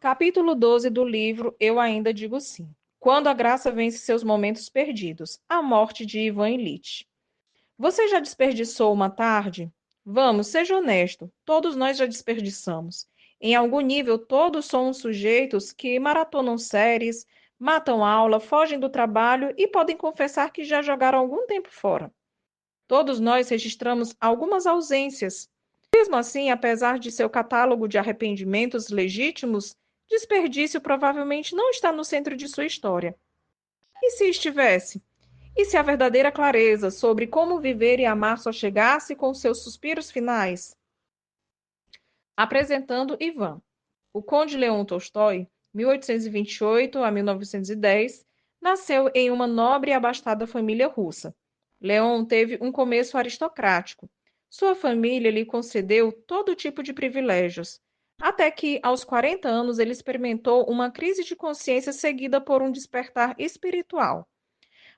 Capítulo 12 do livro Eu Ainda Digo Sim. Quando a graça vence seus momentos perdidos. A morte de Ivan Ilitch. Você já desperdiçou uma tarde? Vamos, seja honesto. Todos nós já desperdiçamos. Em algum nível, todos somos sujeitos que maratonam séries, matam aula, fogem do trabalho e podem confessar que já jogaram algum tempo fora. Todos nós registramos algumas ausências. Mesmo assim, apesar de seu catálogo de arrependimentos legítimos, desperdício provavelmente não está no centro de sua história. E se estivesse? E se a verdadeira clareza sobre como viver e amar só chegasse com seus suspiros finais? Apresentando Ivan. O Conde Leon Tolstói, 1828 a 1910, nasceu em uma nobre e abastada família russa. Leon teve um começo aristocrático. Sua família lhe concedeu todo tipo de privilégios, até que, aos 40 anos, ele experimentou uma crise de consciência seguida por um despertar espiritual.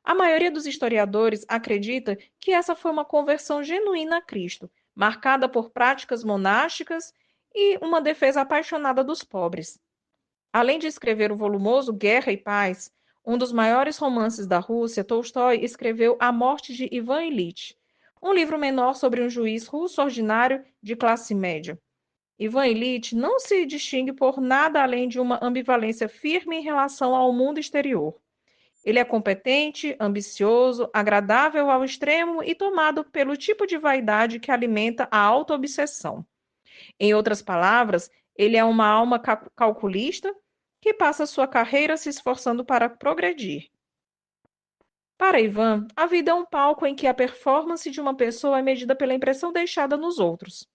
A maioria dos historiadores acredita que essa foi uma conversão genuína a Cristo, marcada por práticas monásticas e uma defesa apaixonada dos pobres. Além de escrever o volumoso Guerra e Paz, um dos maiores romances da Rússia, Tolstói escreveu A Morte de Ivan Ilitch, um livro menor sobre um juiz russo ordinário de classe média. Ivan Ilitch não se distingue por nada além de uma ambivalência firme em relação ao mundo exterior. Ele é competente, ambicioso, agradável ao extremo e tomado pelo tipo de vaidade que alimenta a autoobsessão. Em outras palavras, ele é uma alma calculista que passa sua carreira se esforçando para progredir. Para Ivan, a vida é um palco em que a performance de uma pessoa é medida pela impressão deixada nos outros.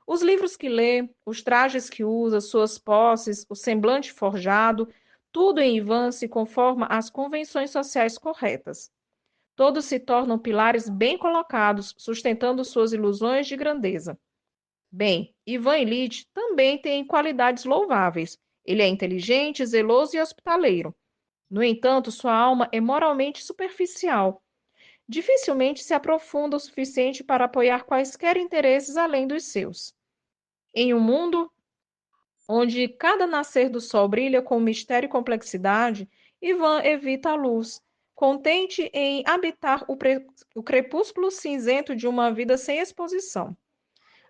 Os livros que lê, os trajes que usa, suas posses, o semblante forjado, tudo em Ivan se conforma às convenções sociais corretas. Todos se tornam pilares bem colocados, sustentando suas ilusões de grandeza. Bem, Ivan Ilitch também tem qualidades louváveis. Ele é inteligente, zeloso e hospitaleiro. No entanto, sua alma é moralmente superficial. Dificilmente se aprofunda o suficiente para apoiar quaisquer interesses além dos seus. Em um mundo onde cada nascer do sol brilha com mistério e complexidade, Ivan evita a luz, contente em habitar o crepúsculo cinzento de uma vida sem exposição.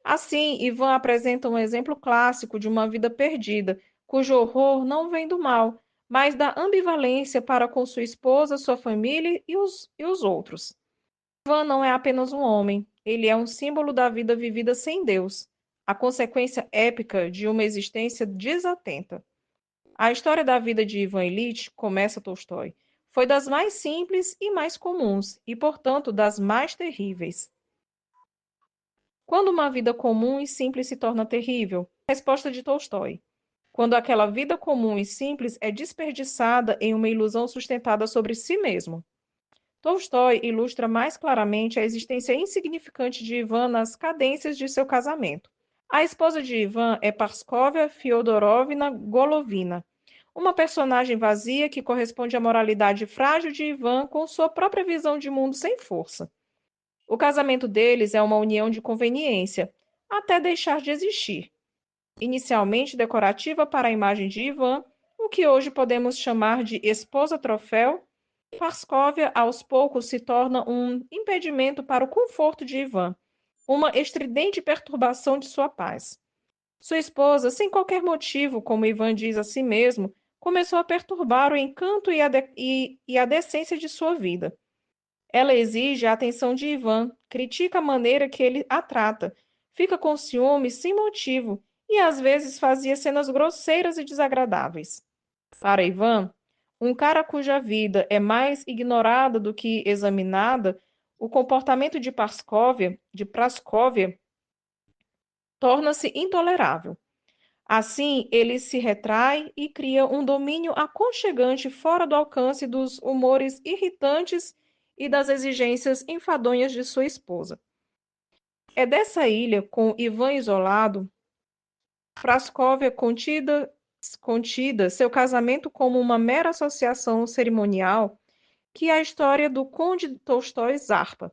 Assim, Ivan apresenta um exemplo clássico de uma vida perdida, cujo horror não vem do mal, mas da ambivalência para com sua esposa, sua família e os outros. Ivan não é apenas um homem, ele é um símbolo da vida vivida sem Deus, a consequência épica de uma existência desatenta. A história da vida de Ivan Ilitch, começa Tolstói, foi das mais simples e mais comuns, e, portanto, das mais terríveis. Quando uma vida comum e simples se torna terrível? Resposta de Tolstói. Quando aquela vida comum e simples é desperdiçada em uma ilusão sustentada sobre si mesmo. Tolstói ilustra mais claramente a existência insignificante de Ivan nas cadências de seu casamento. A esposa de Ivan é Parskovia Fyodorovna Golovina, uma personagem vazia que corresponde à moralidade frágil de Ivan com sua própria visão de mundo sem força. O casamento deles é uma união de conveniência, até deixar de existir. Inicialmente decorativa para a imagem de Ivan, o que hoje podemos chamar de esposa-troféu, Parskovia aos poucos se torna um impedimento para o conforto de Ivan, uma estridente perturbação de sua paz. Sua esposa, sem qualquer motivo, como Ivan diz a si mesmo, começou a perturbar o encanto e a decência de sua vida. Ela exige a atenção de Ivan, critica a maneira que ele a trata, fica com ciúmes sem motivo e às vezes fazia cenas grosseiras e desagradáveis. Para Ivan, um cara cuja vida é mais ignorada do que examinada, o comportamento de Praskovia, torna-se intolerável. Assim, ele se retrai e cria um domínio aconchegante fora do alcance dos humores irritantes e das exigências enfadonhas de sua esposa. É dessa ilha, com Ivan isolado, Praskovia contida, seu casamento como uma mera associação cerimonial, que é a história do Conde Tolstói zarpa.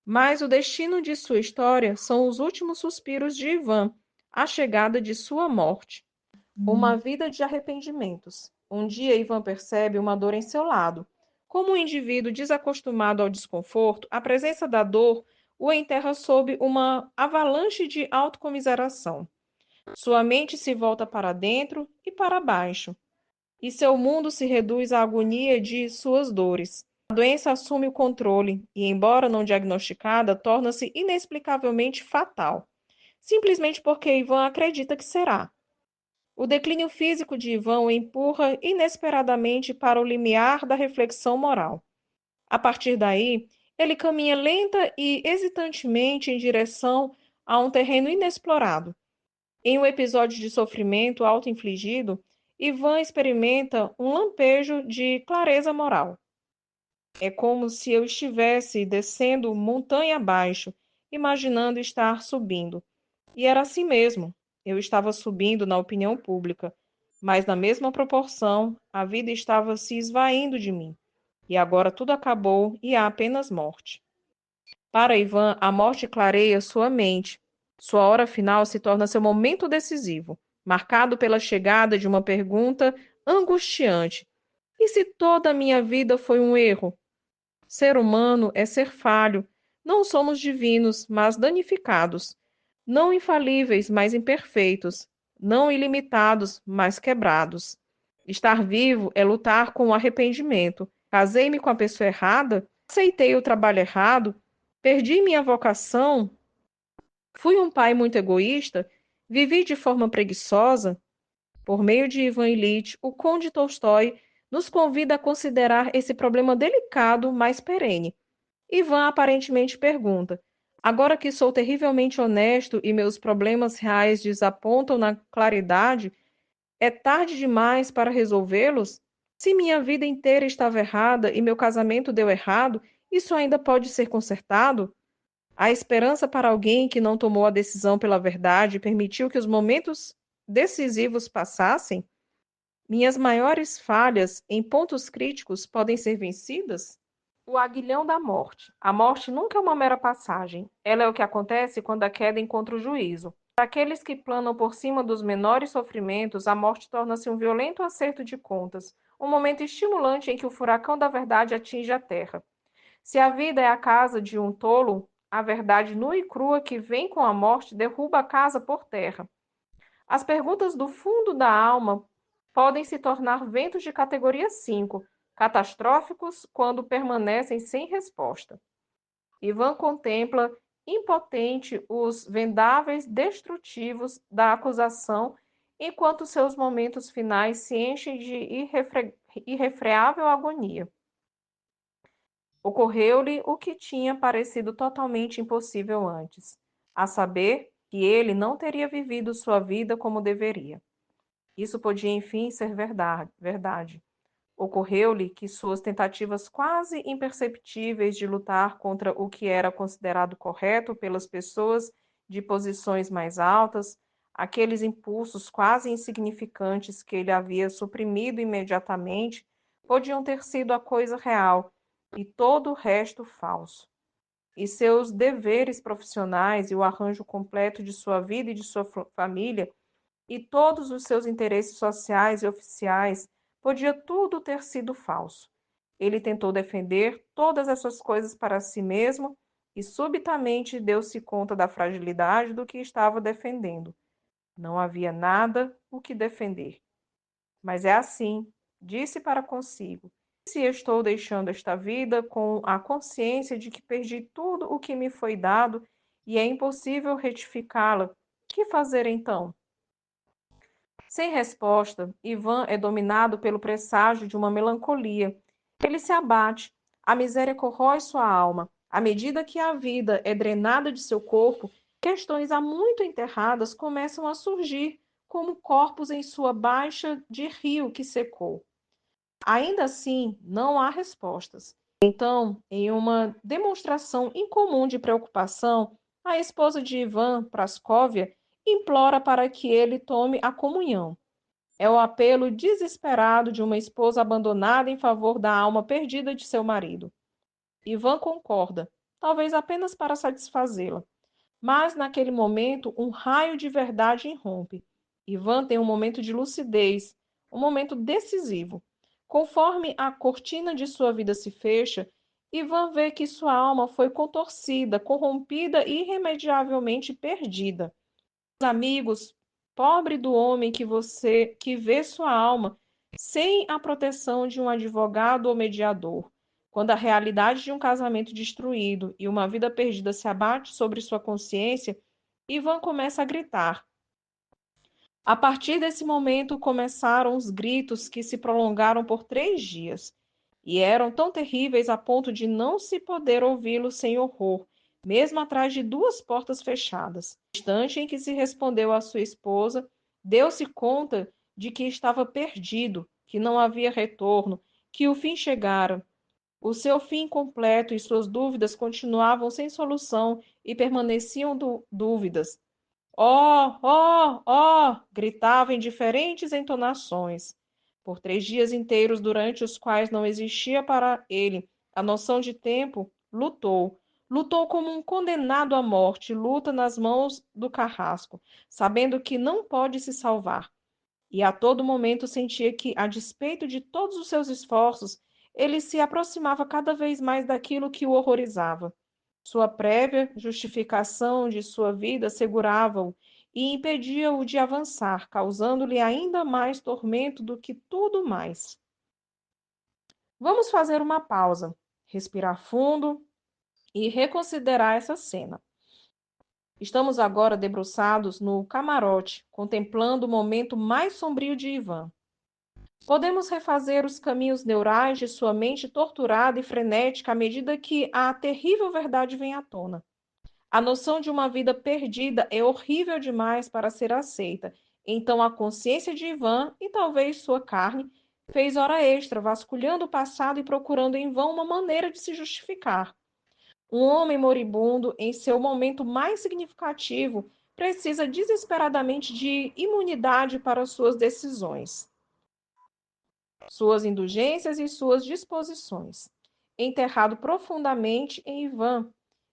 Mas o destino de sua história são os últimos suspiros de Ivan, a chegada de sua morte. Uma vida de arrependimentos. Um dia Ivan percebe uma dor em seu lado. Como um indivíduo desacostumado ao desconforto, a presença da dor o enterra sob uma avalanche de autocomiseração. Sua mente se volta para dentro e para baixo, e seu mundo se reduz à agonia de suas dores. A doença assume o controle e, embora não diagnosticada, torna-se inexplicavelmente fatal, simplesmente porque Ivan acredita que será. O declínio físico de Ivan o empurra inesperadamente para o limiar da reflexão moral. A partir daí, ele caminha lenta e hesitantemente em direção a um terreno inexplorado. Em um episódio de sofrimento auto-infligido, Ivan experimenta um lampejo de clareza moral. É como se eu estivesse descendo montanha abaixo, imaginando estar subindo. E era assim mesmo. Eu estava subindo na opinião pública, mas na mesma proporção, a vida estava se esvaindo de mim. E agora tudo acabou e há apenas morte. Para Ivan, a morte clareia sua mente. Sua hora final se torna seu momento decisivo, marcado pela chegada de uma pergunta angustiante: e se toda a minha vida foi um erro? Ser humano é ser falho. Não somos divinos, mas danificados. Não infalíveis, mas imperfeitos. Não ilimitados, mas quebrados. Estar vivo é lutar com o arrependimento. Casei-me com a pessoa errada? Aceitei o trabalho errado? Perdi minha vocação? Fui um pai muito egoísta? Vivi de forma preguiçosa? Por meio de Ivan Ilitch, o Conde Tolstói nos convida a considerar esse problema delicado, mas perene. Ivan aparentemente pergunta: agora que sou terrivelmente honesto e meus problemas reais desapontam na claridade, é tarde demais para resolvê-los? Se minha vida inteira estava errada e meu casamento deu errado, isso ainda pode ser consertado? Há esperança para alguém que não tomou a decisão pela verdade e permitiu que os momentos decisivos passassem? Minhas maiores falhas em pontos críticos podem ser vencidas? O aguilhão da morte. A morte nunca é uma mera passagem. Ela é o que acontece quando a queda encontra o juízo. Para aqueles que planam por cima dos menores sofrimentos, a morte torna-se um violento acerto de contas, um momento estimulante em que o furacão da verdade atinge a terra. Se a vida é a casa de um tolo, a verdade nua e crua que vem com a morte derruba a casa por terra. As perguntas do fundo da alma podem se tornar ventos de categoria 5, catastróficos quando permanecem sem resposta. Ivan contempla impotente os vendáveis destrutivos da acusação, enquanto seus momentos finais se enchem de irrefreável agonia. Ocorreu-lhe o que tinha parecido totalmente impossível antes, a saber, que ele não teria vivido sua vida como deveria. Isso podia, enfim, ser verdade. Ocorreu-lhe que suas tentativas quase imperceptíveis de lutar contra o que era considerado correto pelas pessoas de posições mais altas, aqueles impulsos quase insignificantes que ele havia suprimido imediatamente, podiam ter sido a coisa real e todo o resto falso. E seus deveres profissionais e o arranjo completo de sua vida e de sua família e todos os seus interesses sociais e oficiais, podia tudo ter sido falso. Ele tentou defender todas essas coisas para si mesmo e subitamente deu-se conta da fragilidade do que estava defendendo. Não havia nada o que defender. Mas é assim, disse para consigo. Se estou deixando esta vida com a consciência de que perdi tudo o que me foi dado e é impossível retificá-la, que fazer então? Sem resposta, Ivan é dominado pelo presságio de uma melancolia. Ele se abate, a miséria corrói sua alma. À medida que a vida é drenada de seu corpo, questões há muito enterradas começam a surgir, como corpos em sua baixa de rio que secou. Ainda assim, não há respostas. Então, em uma demonstração incomum de preocupação, a esposa de Ivan, Praskovia, implora para que ele tome a comunhão. É o apelo desesperado de uma esposa abandonada em favor da alma perdida de seu marido. Ivan concorda, talvez apenas para satisfazê-la. Mas naquele momento, um raio de verdade irrompe. Ivan tem um momento de lucidez, um momento decisivo. Conforme a cortina de sua vida se fecha, Ivan vê que sua alma foi contorcida, corrompida e irremediavelmente perdida. Os amigos, pobre do homem que vê sua alma sem a proteção de um advogado ou mediador. Quando a realidade de um casamento destruído e uma vida perdida se abate sobre sua consciência, Ivan começa a gritar. A partir desse momento começaram os gritos que se prolongaram por 3 dias, e eram tão terríveis a ponto de não se poder ouvi-los sem horror, mesmo atrás de 2 portas fechadas. No instante em que se respondeu à sua esposa, deu-se conta de que estava perdido, que não havia retorno, que o fim chegara. O seu fim completo e suas dúvidas continuavam sem solução e permaneciam dúvidas. Oh, oh, oh! Gritava em diferentes entonações. Por 3 dias inteiros, durante os quais não existia para ele a noção de tempo, lutou. Lutou como um condenado à morte, luta nas mãos do carrasco, sabendo que não pode se salvar. E a todo momento sentia que, a despeito de todos os seus esforços, ele se aproximava cada vez mais daquilo que o horrorizava. Sua prévia justificação de sua vida segurava-o e impedia-o de avançar, causando-lhe ainda mais tormento do que tudo mais. Vamos fazer uma pausa, respirar fundo e reconsiderar essa cena. Estamos agora debruçados no camarote, contemplando o momento mais sombrio de Ivan. Podemos refazer os caminhos neurais de sua mente torturada e frenética à medida que a terrível verdade vem à tona. A noção de uma vida perdida é horrível demais para ser aceita. Então a consciência de Ivan, e talvez sua carne, fez hora extra, vasculhando o passado e procurando em vão uma maneira de se justificar. Um homem moribundo, em seu momento mais significativo, precisa desesperadamente de imunidade para suas decisões, suas indulgências e suas disposições. Enterrado profundamente em Ivan,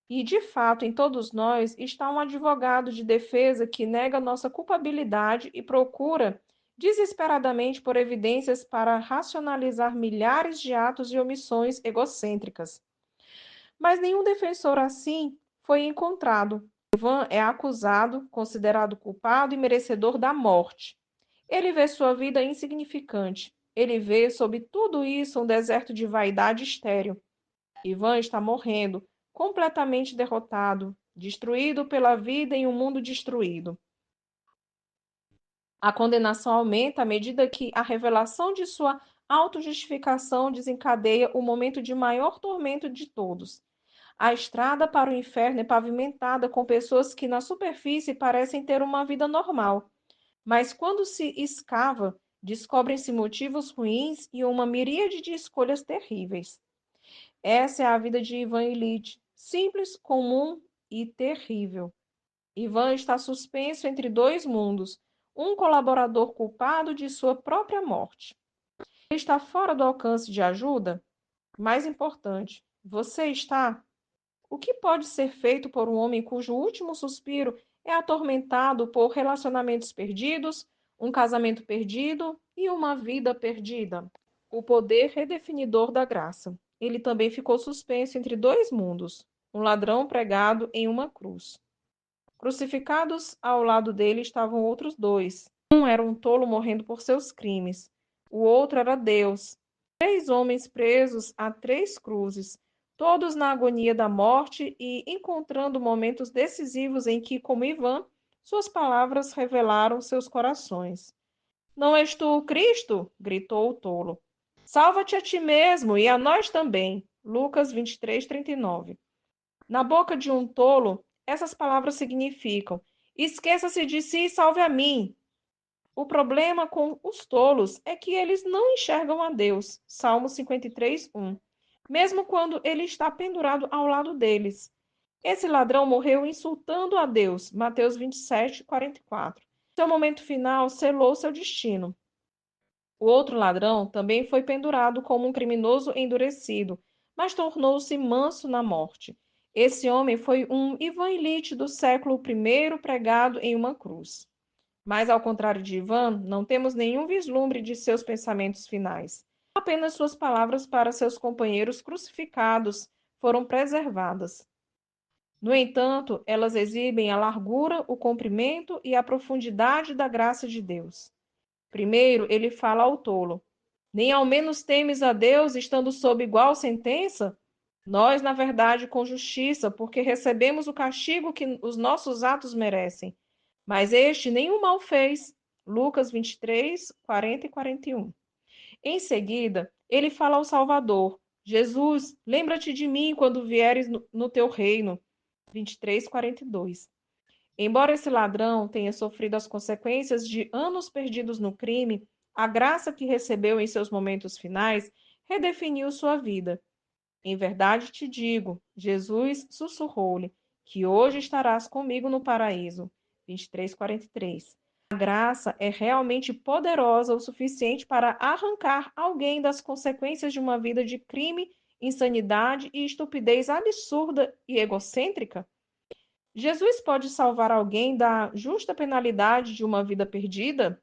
e, de fato, em todos nós está um advogado de defesa que nega nossa culpabilidade e procura desesperadamente por evidências para racionalizar milhares de atos e omissões egocêntricas. Mas nenhum defensor assim foi encontrado. Ivan é acusado, considerado culpado e merecedor da morte. Ele vê sua vida insignificante. Ele vê, sob tudo isso, um deserto de vaidade estéril. Ivan está morrendo, completamente derrotado, destruído pela vida em um mundo destruído. A condenação aumenta à medida que a revelação de sua autojustificação desencadeia o momento de maior tormento de todos. A estrada para o inferno é pavimentada com pessoas que, na superfície, parecem ter uma vida normal, mas quando se escava, descobrem-se motivos ruins e uma miríade de escolhas terríveis. Essa é a vida de Ivan Ilitch, simples, comum e terrível. Ivan está suspenso entre 2 mundos, um colaborador culpado de sua própria morte. Ele está fora do alcance de ajuda? Mais importante, você está? O que pode ser feito por um homem cujo último suspiro é atormentado por relacionamentos perdidos, um casamento perdido e uma vida perdida? O poder redefinidor da graça. Ele também ficou suspenso entre 2 mundos, um ladrão pregado em uma cruz. Crucificados ao lado dele estavam outros 2. Um era um tolo morrendo por seus crimes. O outro era Deus. 3 homens presos a 3 cruzes, todos na agonia da morte e encontrando momentos decisivos em que, como Ivan, suas palavras revelaram seus corações. Não és tu o Cristo? Gritou o tolo. Salva-te a ti mesmo e a nós também. Lucas 23:39. Na boca de um tolo, essas palavras significam: esqueça-se de si e salve a mim. O problema com os tolos é que eles não enxergam a Deus. Salmo 53:1. Mesmo quando ele está pendurado ao lado deles. Esse ladrão morreu insultando a Deus. Mateus 27:44. Seu momento final selou seu destino. O outro ladrão também foi pendurado como um criminoso endurecido, mas tornou-se manso na morte. Esse homem foi um Ivan Ilitch do século I pregado em uma cruz. Mas, ao contrário de Ivan, não temos nenhum vislumbre de seus pensamentos finais. Apenas suas palavras para seus companheiros crucificados foram preservadas. No entanto, elas exibem a largura, o comprimento e a profundidade da graça de Deus. Primeiro, ele fala ao tolo: nem ao menos temes a Deus, estando sob igual sentença? Nós, na verdade, com justiça, porque recebemos o castigo que os nossos atos merecem. Mas este nenhum mal fez. Lucas 23, 40 e 41. Em seguida, ele fala ao Salvador: Jesus, lembra-te de mim quando vieres no teu reino. 23, 42. Embora esse ladrão tenha sofrido as consequências de anos perdidos no crime, a graça que recebeu em seus momentos finais redefiniu sua vida. Em verdade te digo, Jesus sussurrou-lhe, que hoje estarás comigo no paraíso. 23:43. A graça é realmente poderosa o suficiente para arrancar alguém das consequências de uma vida de crime, insanidade e estupidez absurda e egocêntrica? Jesus pode salvar alguém da justa penalidade de uma vida perdida?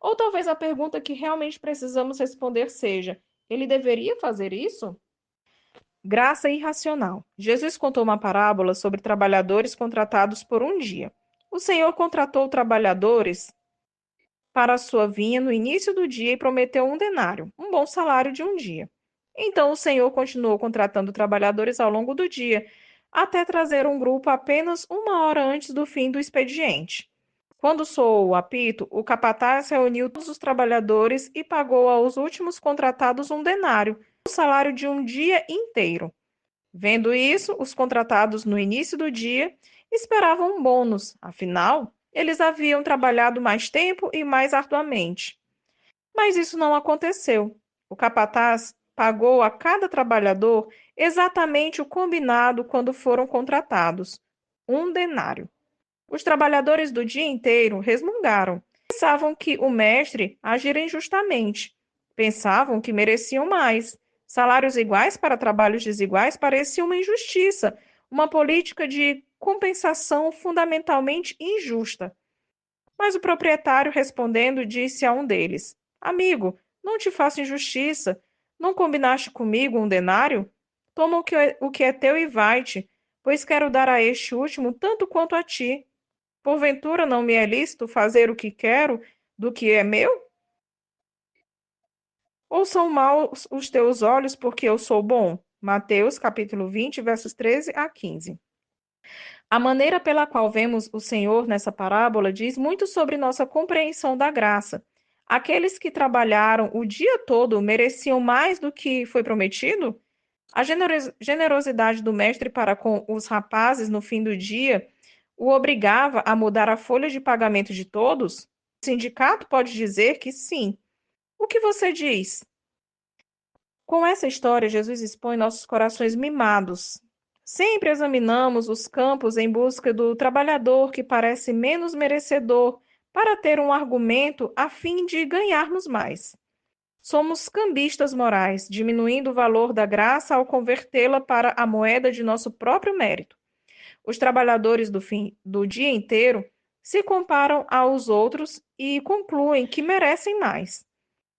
Ou talvez a pergunta que realmente precisamos responder seja: ele deveria fazer isso? Graça irracional. Jesus contou uma parábola sobre trabalhadores contratados por um dia. O Senhor contratou trabalhadores para a sua vinha no início do dia e prometeu um denário, um bom salário de um dia. Então o Senhor continuou contratando trabalhadores ao longo do dia, até trazer um grupo apenas uma hora antes do fim do expediente. Quando soou o apito, o capataz reuniu todos os trabalhadores e pagou aos últimos contratados um denário, o salário de um dia inteiro. Vendo isso, os contratados no início do dia esperavam um bônus, afinal, eles haviam trabalhado mais tempo e mais arduamente. Mas isso não aconteceu. O capataz pagou a cada trabalhador exatamente o combinado quando foram contratados: um denário. Os trabalhadores do dia inteiro resmungaram. Pensavam que o mestre agira injustamente. Pensavam que mereciam mais. Salários iguais para trabalhos desiguais parecia uma injustiça, uma política de compensação fundamentalmente injusta. Mas o proprietário, respondendo, disse a um deles: amigo, não te faço injustiça. Não combinaste comigo um denário? Toma o que é teu e vai-te, pois quero dar a este último tanto quanto a ti. Porventura não me é lícito fazer o que quero do que é meu? Ou são maus os teus olhos porque eu sou bom? Mateus capítulo 20, versos 13 a 15. A maneira pela qual vemos o Senhor nessa parábola diz muito sobre nossa compreensão da graça. Aqueles que trabalharam o dia todo mereciam mais do que foi prometido? A generosidade do mestre para com os rapazes no fim do dia o obrigava a mudar a folha de pagamento de todos? O sindicato pode dizer que sim. O que você diz? Com essa história, Jesus expõe nossos corações mimados. Sempre examinamos os campos em busca do trabalhador que parece menos merecedor para ter um argumento a fim de ganharmos mais. Somos cambistas morais, diminuindo o valor da graça ao convertê-la para a moeda de nosso próprio mérito. Os trabalhadores do dia inteiro se comparam aos outros e concluem que merecem mais.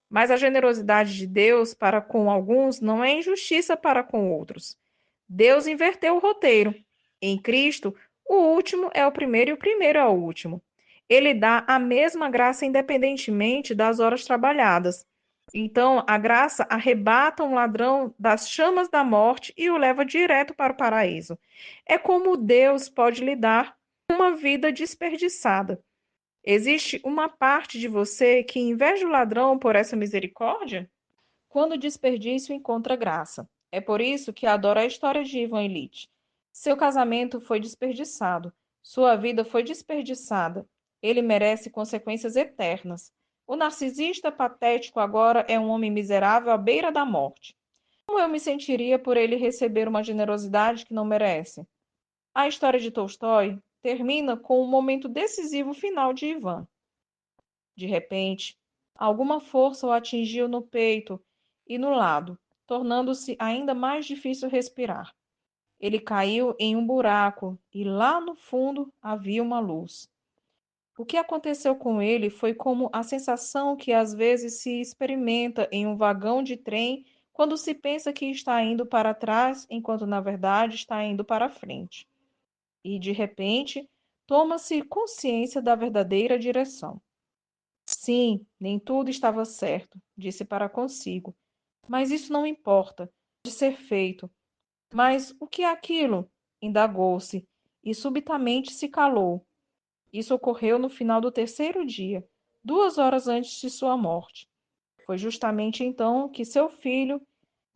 Mas a generosidade de Deus para com alguns não é injustiça para com outros. Deus inverteu o roteiro. Em Cristo, o último é o primeiro e o primeiro é o último. Ele dá a mesma graça independentemente das horas trabalhadas. Então, a graça arrebata um ladrão das chamas da morte e o leva direto para o paraíso. É como Deus pode lidar com uma vida desperdiçada. Existe uma parte de você que inveja o ladrão por essa misericórdia? Quando o desperdício encontra graça. É por isso que adoro a história de Ivan Illich. Seu casamento foi desperdiçado. Sua vida foi desperdiçada. Ele merece consequências eternas. O narcisista patético agora é um homem miserável à beira da morte. Como eu me sentiria por ele receber uma generosidade que não merece? A história de Tolstói termina com o momento decisivo final de Ivan. De repente, alguma força o atingiu no peito e no lado, tornando-se ainda mais difícil respirar. Ele caiu em um buraco e lá no fundo havia uma luz. O que aconteceu com ele foi como a sensação que às vezes se experimenta em um vagão de trem quando se pensa que está indo para trás, enquanto na verdade está indo para frente. E, de repente, toma-se consciência da verdadeira direção. Sim, nem tudo estava certo, disse para consigo, mas isso não importa, pode ser feito. Mas o que é aquilo? Indagou-se, e subitamente se calou. Isso ocorreu no final do terceiro dia, 2 horas antes de sua morte. Foi justamente então que seu filho,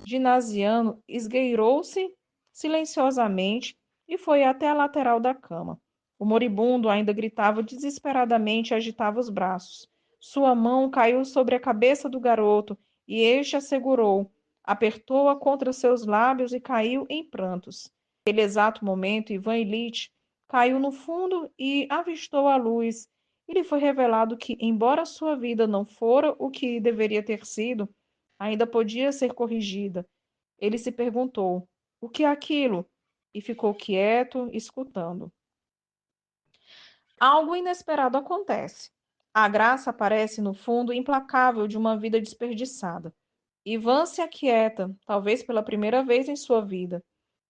Dinasiano, esgueirou-se silenciosamente e foi até a lateral da cama. O moribundo ainda gritava desesperadamente e agitava os braços. Sua mão caiu sobre a cabeça do garoto e este a segurou, apertou-a contra seus lábios e caiu em prantos. Naquele exato momento, Ivan Ilitch caiu no fundo e avistou a luz. E lhe foi revelado que, embora sua vida não fora o que deveria ter sido, ainda podia ser corrigida. Ele se perguntou: o que é aquilo? E ficou quieto, escutando. Algo inesperado acontece. A graça aparece no fundo implacável de uma vida desperdiçada. Ivan se aquieta, talvez pela primeira vez em sua vida.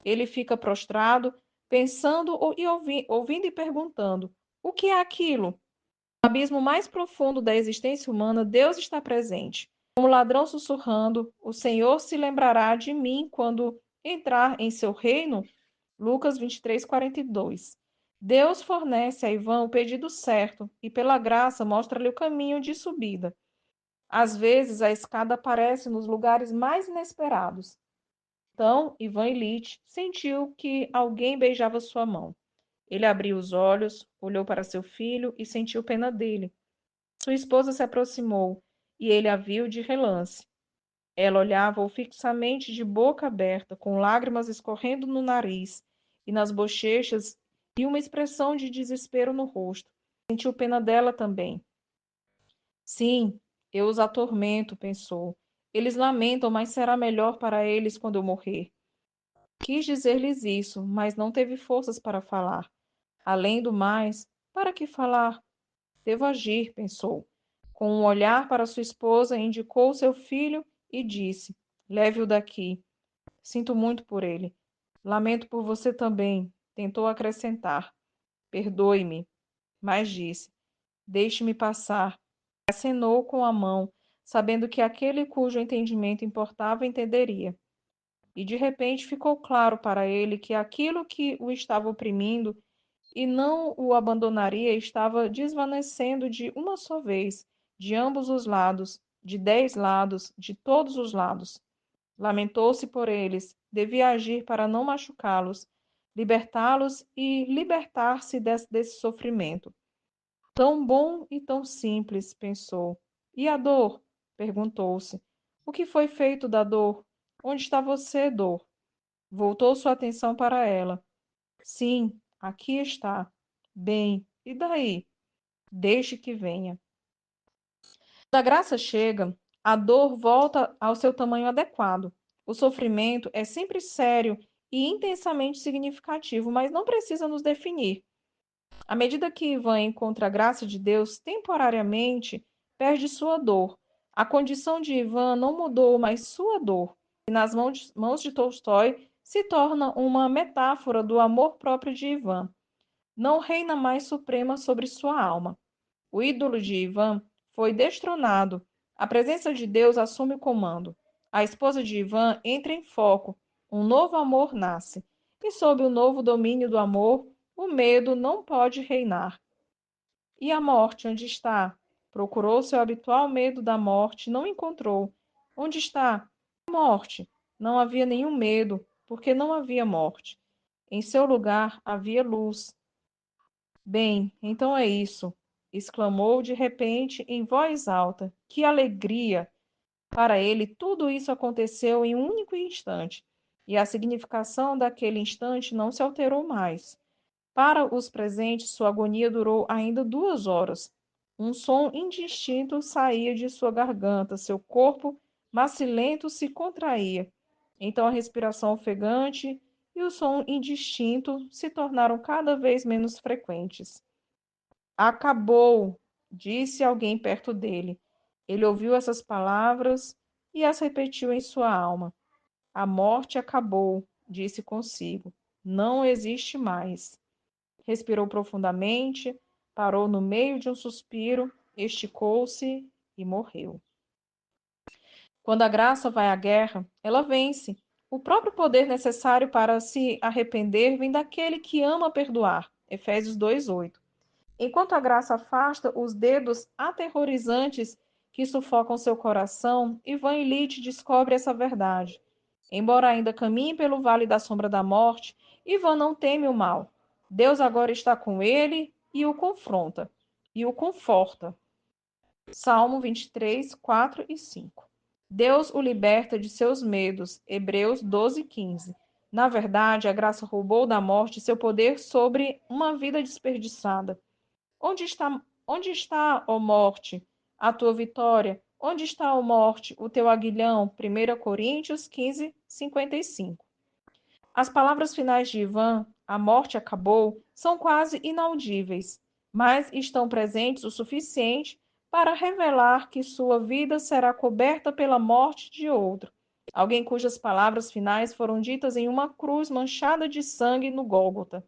Ele fica prostrado, pensando e ouvindo e perguntando: o que é aquilo? No abismo mais profundo da existência humana, Deus está presente. Como ladrão sussurrando, o Senhor se lembrará de mim quando entrar em seu reino. Lucas 23, 42. Deus fornece a Ivan o pedido certo e, pela graça, mostra-lhe o caminho de subida. Às vezes, a escada aparece nos lugares mais inesperados. Então, Ivan Ilitch sentiu que alguém beijava sua mão. Ele abriu os olhos, olhou para seu filho e sentiu pena dele. Sua esposa se aproximou e ele a viu de relance. Ela olhava-o fixamente de boca aberta, com lágrimas escorrendo no nariz e nas bochechas e uma expressão de desespero no rosto. Sentiu pena dela também. Sim, eu os atormento, pensou. Eles lamentam, mas será melhor para eles quando eu morrer. Quis dizer-lhes isso, mas não teve forças para falar. Além do mais, para que falar? Devo agir, pensou. Com um olhar para sua esposa, indicou seu filho e disse: leve-o daqui. Sinto muito por ele. Lamento por você também, tentou acrescentar. Perdoe-me, mas disse: deixe-me passar. Acenou com a mão, sabendo que aquele cujo entendimento importava entenderia. E de repente ficou claro para ele que aquilo que o estava oprimindo e não o abandonaria estava desvanecendo de uma só vez, de ambos os lados, de 10 lados, de todos os lados. Lamentou-se por eles, devia agir para não machucá-los, libertá-los e libertar-se desse sofrimento. Tão bom e tão simples, pensou. E a dor? Perguntou-se. O que foi feito da dor? Onde está você, dor? Voltou sua atenção para ela. Sim, aqui está. Bem, e daí? Deixe que venha. Quando a graça chega, a dor volta ao seu tamanho adequado. O sofrimento é sempre sério e intensamente significativo, mas não precisa nos definir. À medida que Ivan encontra a graça de Deus, temporariamente perde sua dor. A condição de Ivan não mudou, mas sua dor. E nas mãos de Tolstói se torna uma metáfora do amor próprio de Ivan. Não reina mais suprema sobre sua alma. O ídolo de Ivan foi destronado. A presença de Deus assume o comando. A esposa de Ivan entra em foco. Um novo amor nasce. E sob o novo domínio do amor, o medo não pode reinar. E a morte, onde está? Procurou seu habitual medo da morte, não encontrou. Onde está? A morte. Não havia nenhum medo, porque não havia morte. Em seu lugar havia luz. Bem, então é isso, exclamou de repente em voz alta. Que alegria! Para ele, tudo isso aconteceu em um único instante, e a significação daquele instante não se alterou mais. Para os presentes, sua agonia durou ainda 2 horas. Um som indistinto saía de sua garganta, seu corpo macilento se contraía. Então a respiração ofegante e o som indistinto se tornaram cada vez menos frequentes. Acabou, disse alguém perto dele. Ele ouviu essas palavras e as repetiu em sua alma. A morte acabou, disse consigo. Não existe mais. Respirou profundamente, parou no meio de um suspiro, esticou-se e morreu. Quando a graça vai à guerra, ela vence. O próprio poder necessário para se arrepender vem daquele que ama perdoar. Efésios 2:8. Enquanto a graça afasta os dedos aterrorizantes que sufocam seu coração, Ivan Illich descobre essa verdade. Embora ainda caminhe pelo vale da sombra da morte, Ivan não teme o mal. Deus agora está com ele e o confronta, e o conforta. Salmo 23, 4 e 5. Deus o liberta de seus medos. Hebreus 12:15. Na verdade, a graça roubou da morte seu poder sobre uma vida desperdiçada. Onde está, ó morte, a tua vitória? Onde está, ó morte, o teu aguilhão? 1 Coríntios 15:55. As palavras finais de Ivan, a morte acabou, são quase inaudíveis, mas estão presentes o suficiente para revelar que sua vida será coberta pela morte de outro, alguém cujas palavras finais foram ditas em uma cruz manchada de sangue no Gólgota.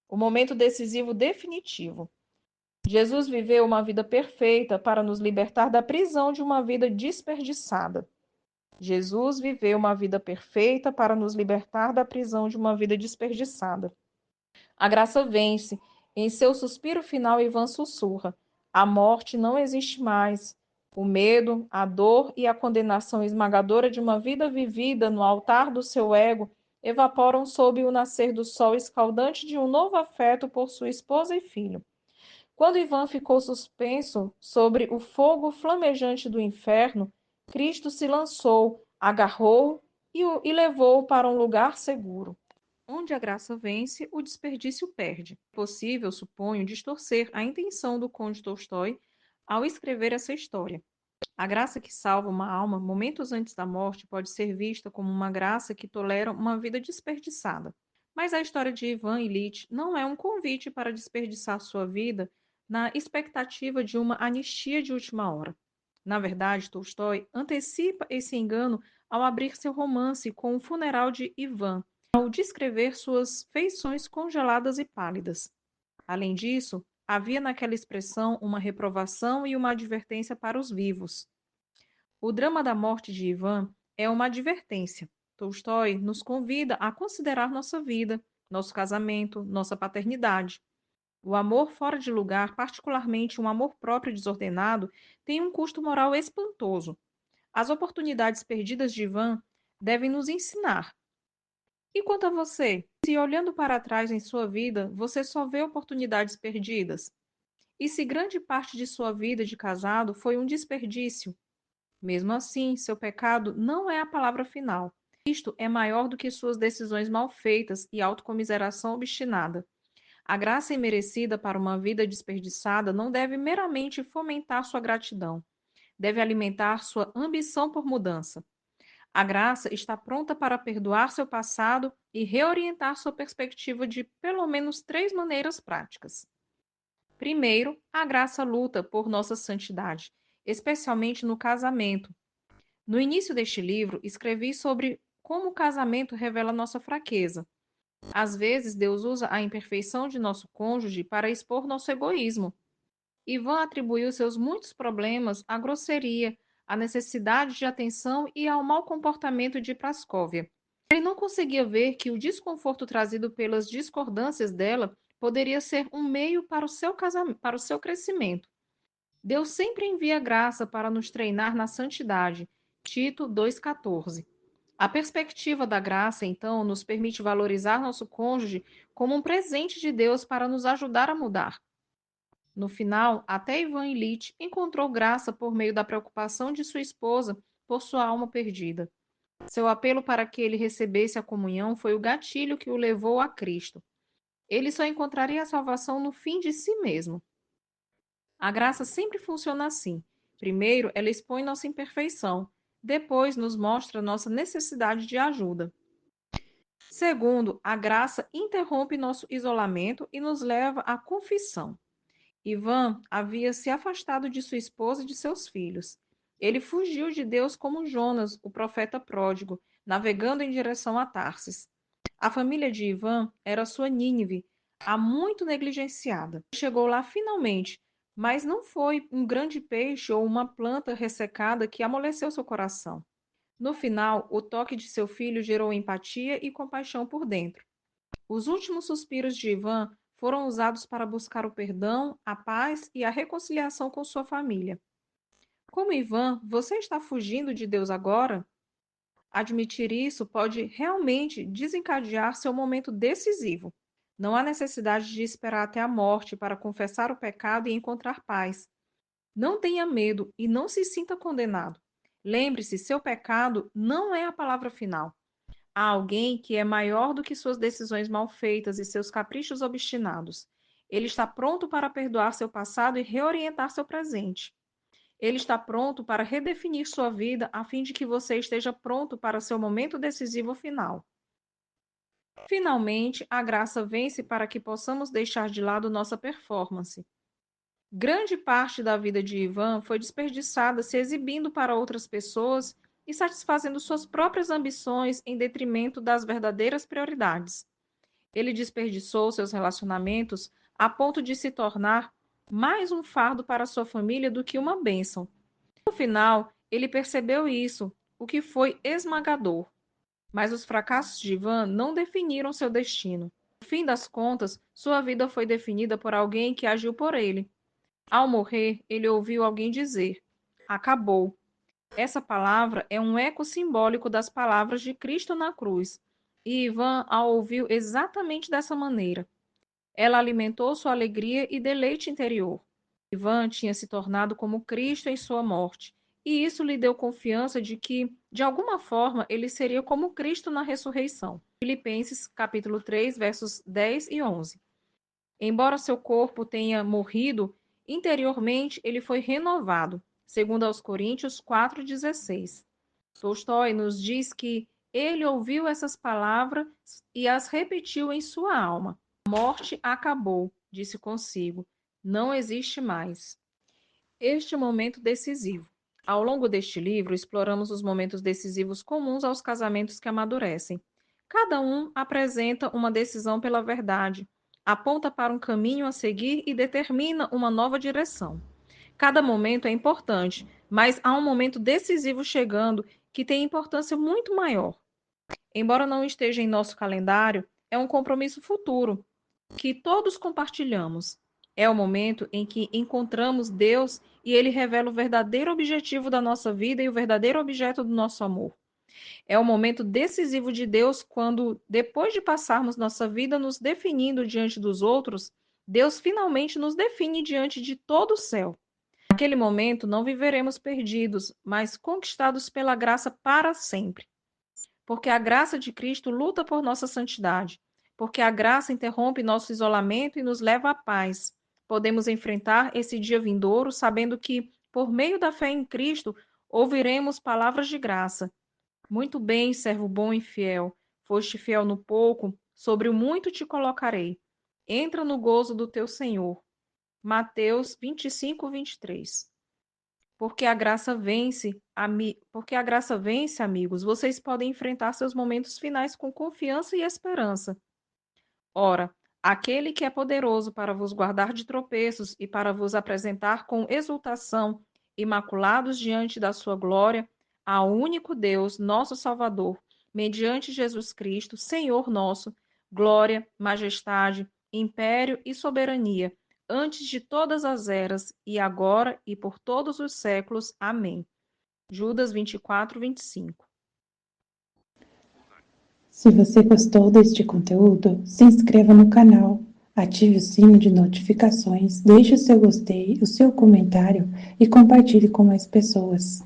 O momento decisivo definitivo. Jesus viveu uma vida perfeita para nos libertar da prisão de uma vida desperdiçada. Jesus viveu uma vida perfeita para nos libertar da prisão de uma vida desperdiçada. A graça vence. Em seu suspiro final, Ivan sussurra: a morte não existe mais. O medo, a dor e a condenação esmagadora de uma vida vivida no altar do seu ego evaporam sob o nascer do sol escaldante de um novo afeto por sua esposa e filho. Quando Ivan ficou suspenso sobre o fogo flamejante do inferno, Cristo se lançou, agarrou e levou para um lugar seguro. Onde a graça vence, o desperdício perde. É possível, suponho, distorcer a intenção do Conde Tolstói ao escrever essa história. A graça que salva uma alma momentos antes da morte pode ser vista como uma graça que tolera uma vida desperdiçada. Mas a história de Ivan Illich não é um convite para desperdiçar sua vida na expectativa de uma anistia de última hora. Na verdade, Tolstói antecipa esse engano ao abrir seu romance com o funeral de Ivan, ao descrever suas feições congeladas e pálidas. Além disso, havia naquela expressão uma reprovação e uma advertência para os vivos. O drama da morte de Ivan é uma advertência. Tolstói nos convida a considerar nossa vida, nosso casamento, nossa paternidade. O amor fora de lugar, particularmente um amor próprio desordenado, tem um custo moral espantoso. As oportunidades perdidas de Ivan devem nos ensinar. E quanto a você? Se olhando para trás em sua vida, você só vê oportunidades perdidas? E se grande parte de sua vida de casado foi um desperdício? Mesmo assim, seu pecado não é a palavra final. Isto é maior do que suas decisões mal feitas e autocomiseração obstinada. A graça imerecida para uma vida desperdiçada não deve meramente fomentar sua gratidão, deve alimentar sua ambição por mudança. A graça está pronta para perdoar seu passado e reorientar sua perspectiva de pelo menos três maneiras práticas. Primeiro, a graça luta por nossa santidade, especialmente no casamento. No início deste livro, escrevi sobre como o casamento revela nossa fraqueza. Às vezes, Deus usa a imperfeição de nosso cônjuge para expor nosso egoísmo. Ivan atribuiu seus muitos problemas à grosseria, à necessidade de atenção e ao mau comportamento de Prascóvia. Ele não conseguia ver que o desconforto trazido pelas discordâncias dela poderia ser um meio para para o seu crescimento. Deus sempre envia graça para nos treinar na santidade. Tito 2,14. A perspectiva da graça, então, nos permite valorizar nosso cônjuge como um presente de Deus para nos ajudar a mudar. No final, até Ivan Illich encontrou graça por meio da preocupação de sua esposa por sua alma perdida. Seu apelo para que ele recebesse a comunhão foi o gatilho que o levou a Cristo. Ele só encontraria a salvação no fim de si mesmo. A graça sempre funciona assim. Primeiro, ela expõe nossa imperfeição. Depois, nos mostra nossa necessidade de ajuda. Segundo, a graça interrompe nosso isolamento e nos leva à confissão. Ivan havia se afastado de sua esposa e de seus filhos. Ele fugiu de Deus como Jonas, o profeta pródigo, navegando em direção a Tarsis. A família de Ivan era sua Nínive, há muito negligenciada. Chegou lá finalmente, mas não foi um grande peixe ou uma planta ressecada que amoleceu seu coração. No final, o toque de seu filho gerou empatia e compaixão por dentro. Os últimos suspiros de Ivan foram usados para buscar o perdão, a paz e a reconciliação com sua família. Como Ivan, você está fugindo de Deus agora? Admitir isso pode realmente desencadear seu momento decisivo. Não há necessidade de esperar até a morte para confessar o pecado e encontrar paz. Não tenha medo e não se sinta condenado. Lembre-se, seu pecado não é a palavra final. Há alguém que é maior do que suas decisões mal feitas e seus caprichos obstinados. Ele está pronto para perdoar seu passado e reorientar seu presente. Ele está pronto para redefinir sua vida a fim de que você esteja pronto para seu momento decisivo final. Finalmente, a graça vence para que possamos deixar de lado nossa performance. Grande parte da vida de Ivan foi desperdiçada se exibindo para outras pessoas e satisfazendo suas próprias ambições em detrimento das verdadeiras prioridades. Ele desperdiçou seus relacionamentos a ponto de se tornar mais um fardo para sua família do que uma bênção. No final, ele percebeu isso, o que foi esmagador. Mas os fracassos de Ivan não definiram seu destino. No fim das contas, sua vida foi definida por alguém que agiu por ele. Ao morrer, ele ouviu alguém dizer: acabou. Essa palavra é um eco simbólico das palavras de Cristo na cruz. E Ivan a ouviu exatamente dessa maneira. Ela alimentou sua alegria e deleite interior. Ivan tinha se tornado como Cristo em sua morte, e isso lhe deu confiança de que, de alguma forma, ele seria como Cristo na ressurreição. Filipenses capítulo 3, versos 10 e 11. Embora seu corpo tenha morrido, interiormente ele foi renovado, segundo aos Coríntios 4,16. Tolstói nos diz que ele ouviu essas palavras e as repetiu em sua alma. A morte acabou, disse consigo, não existe mais. Este momento decisivo. Ao longo deste livro, exploramos os momentos decisivos comuns aos casamentos que amadurecem. Cada um apresenta uma decisão pela verdade, aponta para um caminho a seguir e determina uma nova direção. Cada momento é importante, mas há um momento decisivo chegando que tem importância muito maior. Embora não esteja em nosso calendário, é um compromisso futuro que todos compartilhamos. É o momento em que encontramos Deus e ele revela o verdadeiro objetivo da nossa vida e o verdadeiro objeto do nosso amor. É o momento decisivo de Deus quando, depois de passarmos nossa vida nos definindo diante dos outros, Deus finalmente nos define diante de todo o céu. Naquele momento, não viveremos perdidos, mas conquistados pela graça para sempre. Porque a graça de Cristo luta por nossa santidade. Porque a graça interrompe nosso isolamento e nos leva à paz. Podemos enfrentar esse dia vindouro sabendo que, por meio da fé em Cristo, ouviremos palavras de graça. Muito bem, servo bom e fiel. Foste fiel no pouco, sobre o muito te colocarei. Entra no gozo do teu Senhor. Mateus 25, 23. Porque a graça vence, amigos, vocês podem enfrentar seus momentos finais com confiança e esperança. Ora, aquele que é poderoso para vos guardar de tropeços e para vos apresentar com exultação, imaculados diante da sua glória, ao único Deus, nosso Salvador, mediante Jesus Cristo, Senhor nosso, glória, majestade, império e soberania, antes de todas as eras, e agora e por todos os séculos. Amém. Judas 24, 25. Se você gostou deste conteúdo, se inscreva no canal, ative o sino de notificações, deixe o seu gostei, o seu comentário e compartilhe com mais pessoas.